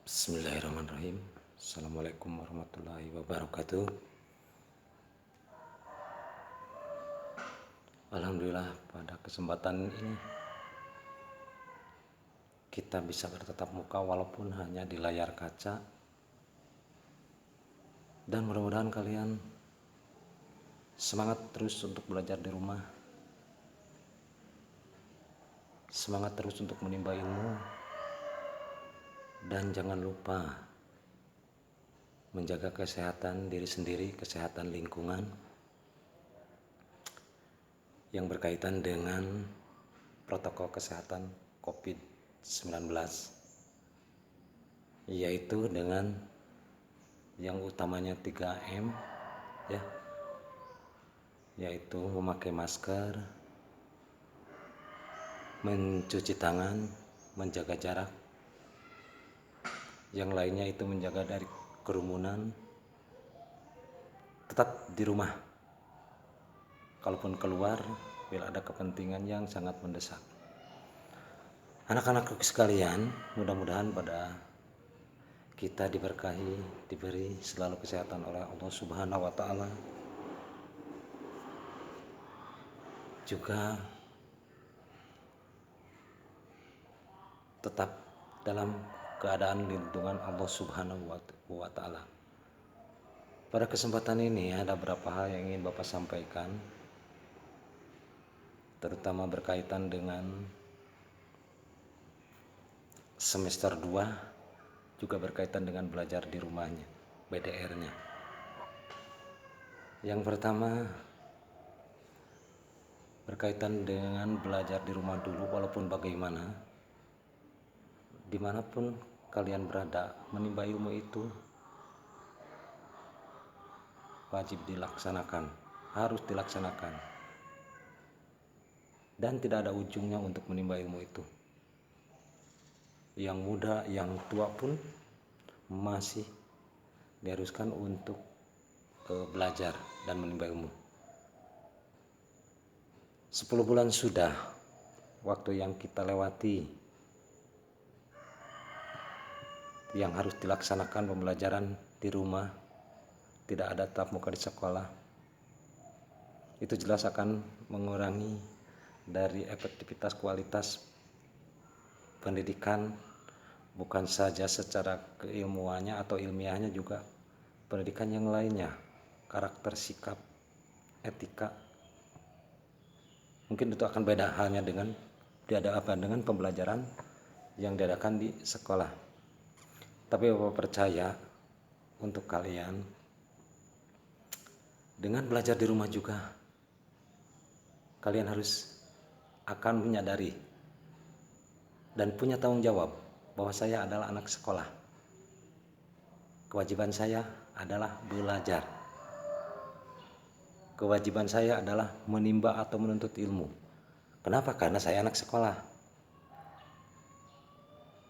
Bismillahirrahmanirrahim. Assalamualaikum warahmatullahi wabarakatuh. Alhamdulillah pada kesempatan ini kita bisa bertatap muka walaupun hanya di layar kaca. Dan mudah-mudahan kalian semangat terus untuk belajar di rumah. Semangat terus untuk menimba ilmu. Dan jangan lupa menjaga kesehatan diri sendiri, kesehatan lingkungan yang berkaitan dengan protokol kesehatan COVID-19, yaitu dengan yang utamanya 3M ya, yaitu memakai masker, mencuci tangan, menjaga jarak. Yang lainnya itu menjaga dari kerumunan, tetap di rumah. Kalaupun keluar bila ada kepentingan yang sangat mendesak. Anak-anakku sekalian, mudah-mudahan pada kita diberkahi, diberi selalu kesehatan oleh Allah Subhanahu wa taala. Juga tetap dalam keadaan lindungan Allah Subhanahu wa taala. Pada kesempatan ini ada beberapa hal yang ingin Bapak sampaikan, terutama berkaitan dengan semester 2, juga berkaitan dengan belajar di rumahnya, BDR-nya. Yang pertama berkaitan dengan belajar di rumah dulu, walaupun bagaimana, dimanapun kalian berada, menimba ilmu itu wajib dilaksanakan, harus dilaksanakan, dan tidak ada ujungnya untuk menimba ilmu itu. Yang muda, yang tua pun masih diharuskan untuk belajar dan menimba ilmu. 10 bulan sudah waktu yang kita lewati, yang harus dilaksanakan pembelajaran di rumah, tidak ada tatap muka di sekolah. Itu jelas akan mengurangi dari efektivitas kualitas pendidikan, bukan saja secara keilmuannya atau ilmiahnya, juga pendidikan yang lainnya, karakter, sikap, etika. Mungkin itu akan beda halnya dengan dengan pembelajaran yang diadakan di sekolah. Tapi Bapak percaya untuk kalian, dengan belajar di rumah juga kalian harus akan menyadari dan punya tanggung jawab bahwa saya adalah anak sekolah. Kewajiban saya adalah belajar. Kewajiban saya adalah menimba atau menuntut ilmu. Kenapa? Karena saya anak sekolah.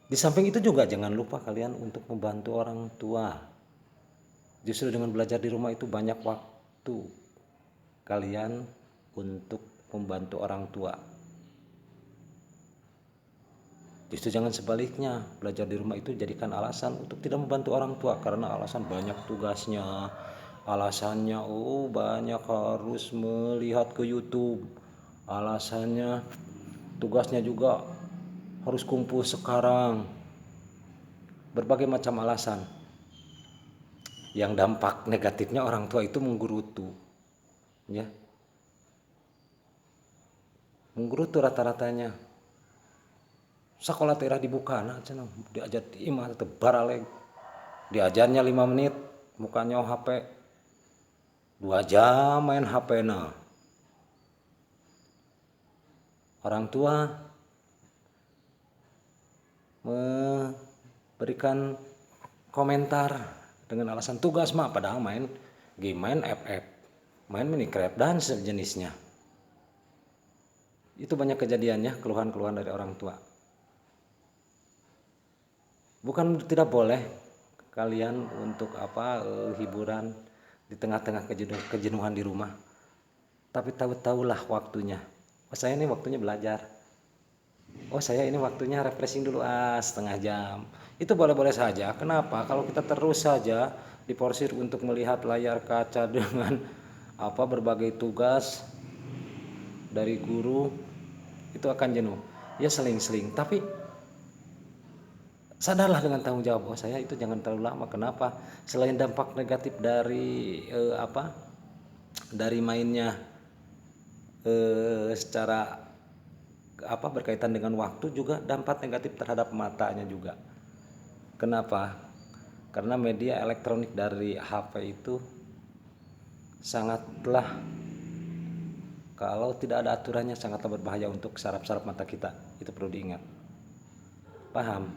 Di samping itu juga jangan lupa kalian untuk membantu orang tua. Justru dengan belajar di rumah itu banyak waktu kalian untuk membantu orang tua. Justru jangan sebaliknya, belajar di rumah itu jadikan alasan untuk tidak membantu orang tua karena alasan banyak tugasnya. Alasannya banyak harus melihat ke YouTube. Alasannya tugasnya juga harus kumpul sekarang. Berbagai macam alasan. Yang dampak negatifnya orang tua itu menggerutu. Ya. Menggerutu rata-ratanya. Sekolah daerah dibuka anak cenah diajar di imah teu baraleg. Diajarnya 5 menit, mukanya HP. 2 jam main HP-na. Orang tua memberikan komentar dengan alasan tugas mah, padahal main game, main FF, main Minecraft dan sejenisnya. Itu banyak kejadiannya, keluhan-keluhan dari orang tua. Bukan tidak boleh kalian untuk hiburan di tengah-tengah kejenuhan di rumah, tapi tahu-tahulah waktunya. Saya ini waktunya belajar. Oh saya ini waktunya refreshing dulu setengah jam. Itu boleh-boleh saja. Kenapa? Kalau kita terus saja diporsir untuk melihat layar kaca dengan berbagai tugas dari guru, itu akan jenuh. Ya seling-seling. Tapi sadarlah dengan tanggung jawab. Oh saya itu jangan terlalu lama. Kenapa? Selain dampak negatif dari dari mainnya secara berkaitan dengan waktu, juga dampak negatif terhadap matanya juga. Kenapa? Karena media elektronik dari HP itu sangatlah, kalau tidak ada aturannya, sangatlah berbahaya untuk saraf-saraf mata kita. Itu perlu diingat. Paham?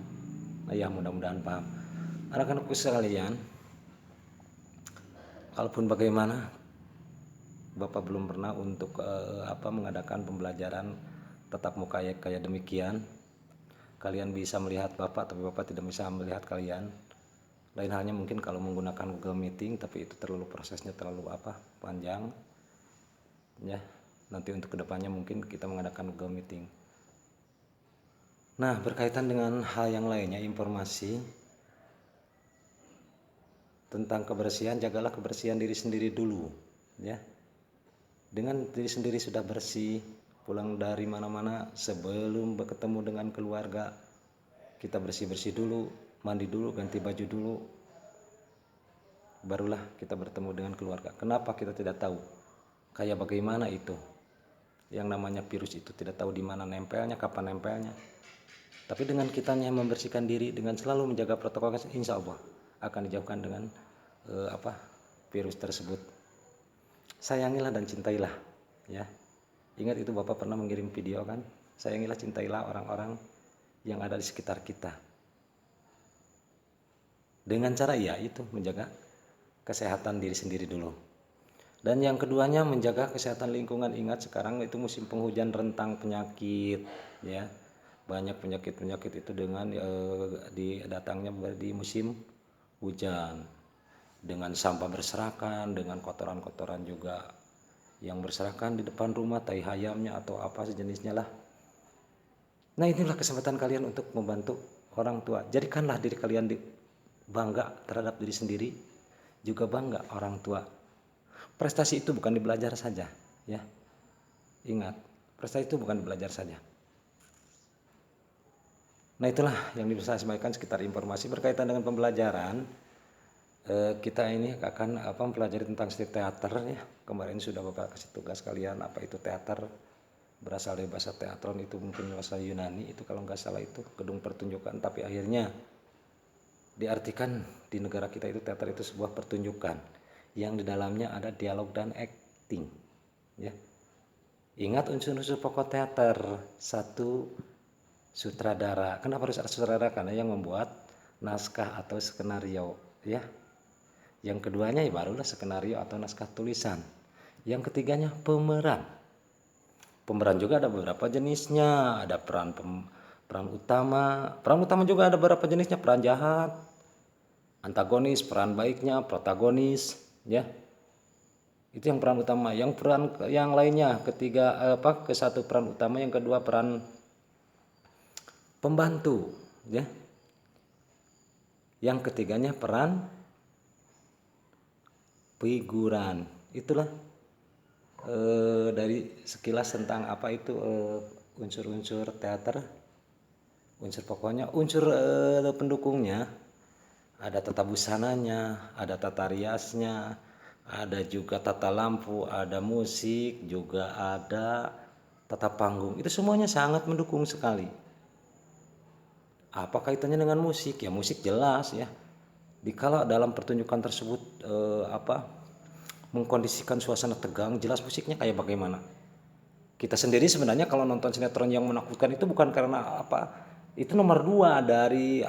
Nah, ya mudah-mudahan paham. Anak-anakku sekalian, kalaupun bagaimana, Bapak belum pernah untuk mengadakan pembelajaran tatap muka kayak demikian. Kalian bisa melihat Bapak, tapi Bapak tidak bisa melihat kalian. Lain halnya mungkin kalau menggunakan Google Meeting, tapi itu prosesnya terlalu panjang. Ya, nanti untuk kedepannya mungkin kita mengadakan Google Meeting. Nah, berkaitan dengan hal yang lainnya, informasi tentang kebersihan, jagalah kebersihan diri sendiri dulu, ya. Dengan diri sendiri sudah bersih, pulang dari mana-mana sebelum bertemu dengan keluarga, kita bersih-bersih dulu, mandi dulu, ganti baju dulu, barulah kita bertemu dengan keluarga. Kenapa kita tidak tahu kayak bagaimana itu yang namanya virus itu, tidak tahu di mana nempelnya, kapan nempelnya. Tapi dengan kitanya membersihkan diri dengan selalu menjaga protokol kesehatan, insya Allah akan dijauhkan dengan virus tersebut. Sayangilah dan cintailah, ya. Ingat itu Bapak pernah mengirim video kan? Sayangilah, cintailah orang-orang yang ada di sekitar kita. Dengan cara itu menjaga kesehatan diri sendiri dulu. Dan yang keduanya menjaga kesehatan lingkungan. Ingat sekarang itu musim penghujan, rentang penyakit, ya. Banyak penyakit-penyakit itu dengan datangnya di musim hujan, dengan sampah berserakan, dengan kotoran-kotoran juga yang berserakan di depan rumah, tai ayamnya atau apa sejenisnya lah. Nah, inilah kesempatan kalian untuk membantu orang tua. Jadikanlah diri kalian bangga terhadap diri sendiri, juga bangga orang tua. Prestasi itu bukan di belajar saja, ya. Ingat, prestasi itu bukan di belajar saja. Nah, itulah yang bisa saya sampaikan sekitar informasi berkaitan dengan pembelajaran. Kita ini akan mempelajari tentang seni teater, ya. Kemarin sudah Bapak kasih tugas kalian apa itu teater. Berasal dari bahasa teatron, itu mungkin bahasa Yunani, itu kalau nggak salah itu gedung pertunjukan, tapi akhirnya diartikan di negara kita itu teater itu sebuah pertunjukan yang di dalamnya ada dialog dan acting, ya. Ingat unsur-unsur pokok teater. Satu, sutradara. Kenapa harus ada sutradara? Karena yang membuat naskah atau skenario, ya. Yang keduanya barulah skenario atau naskah tulisan. Yang ketiganya pemeran. Pemeran juga ada beberapa jenisnya. Ada peran utama. Peran utama juga ada beberapa jenisnya. Peran jahat, antagonis, peran baiknya, protagonis, ya. Itu yang peran utama. Yang peran yang lainnya, ke satu peran utama, yang kedua peran pembantu, ya. Yang ketiganya peran figuran. Itulah dari sekilas tentang apa itu unsur-unsur teater. Unsur pokoknya, unsur pendukungnya ada tata busananya, ada tata riasnya, ada juga tata lampu, ada musik, juga ada tata panggung. Itu semuanya sangat mendukung sekali. Apa kaitannya dengan musik? Ya musik jelas, ya. Dikala dalam pertunjukan tersebut mengkondisikan suasana tegang, jelas musiknya kayak bagaimana. Kita sendiri sebenarnya kalau nonton sinetron yang menakutkan itu bukan karena itu nomor dua dari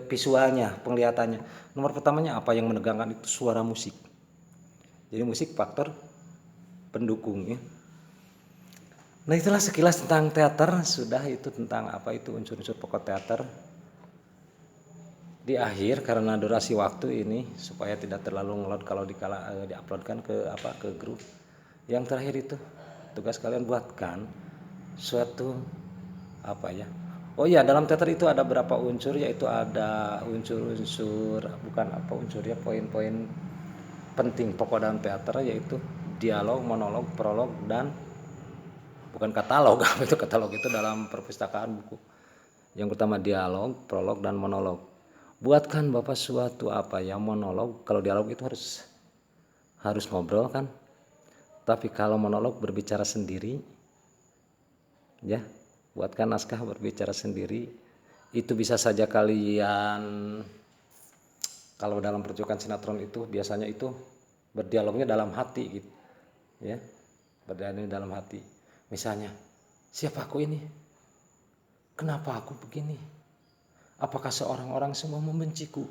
visualnya, penglihatannya. Nomor pertamanya apa yang menegangkan itu suara musik. Jadi musik faktor pendukung, ya. Nah, itulah sekilas tentang teater. Sudah itu tentang apa itu unsur-unsur pokok teater. Di akhir, karena durasi waktu ini supaya tidak terlalu ngelot kalau diuploadkan ke grup. Yang terakhir itu tugas kalian buatkan suatu apa ya? Oh iya, dalam teater itu ada berapa unsur, yaitu ada unsur-unsur, bukan apa unsur ya, poin-poin penting pokok dalam teater, yaitu dialog, monolog, prolog, dan bukan katalog. Apa itu katalog? Itu dalam perpustakaan buku. Yang pertama dialog, prolog, dan monolog. Buatkan Bapak suatu apa ya, monolog. Kalau dialog itu harus ngobrol kan. Tapi kalau monolog berbicara sendiri, ya, buatkan naskah berbicara sendiri. Itu bisa saja kalian, kalau dalam pertunjukan sinetron itu biasanya itu berdialognya dalam hati gitu, ya, berdialognya dalam hati. Misalnya, siapa aku ini? Kenapa aku begini? Apakah seorang orang semua membenciku?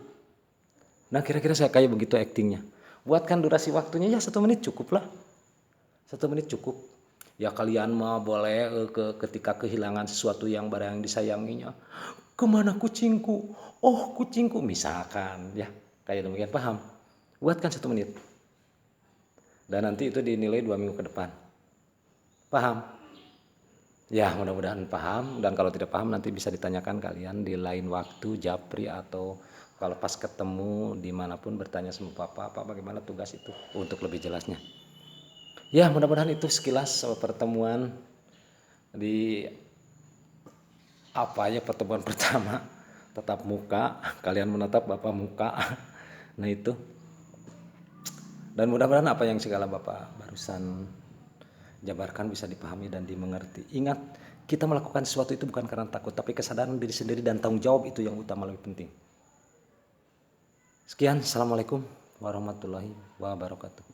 Nah, kira-kira saya kayak begitu aktingnya. Buatkan durasi waktunya ya 1 menit cukup lah. 1 menit cukup. Ya kalian mah boleh ketika kehilangan sesuatu yang barang yang disayanginya. Kemana kucingku? Oh kucingku, misalkan ya. Kayak demikian, paham? Buatkan 1 menit. Dan nanti itu dinilai 2 minggu ke depan. Paham? Ya mudah-mudahan paham, dan kalau tidak paham nanti bisa ditanyakan kalian di lain waktu, japri, atau kalau pas ketemu dimanapun bertanya sama papa, bagaimana tugas itu untuk lebih jelasnya. Ya mudah-mudahan itu sekilas pertemuan di apa ya, pertemuan pertama tetap muka, kalian menatap bapak muka. Nah itu, dan mudah-mudahan apa yang segala bapak barusan jabarkan bisa dipahami dan dimengerti. Ingat, kita melakukan sesuatu itu bukan karena takut, tapi kesadaran diri sendiri dan tanggung jawab itu yang utama, lebih penting. Sekian, assalamualaikum warahmatullahi wabarakatuh.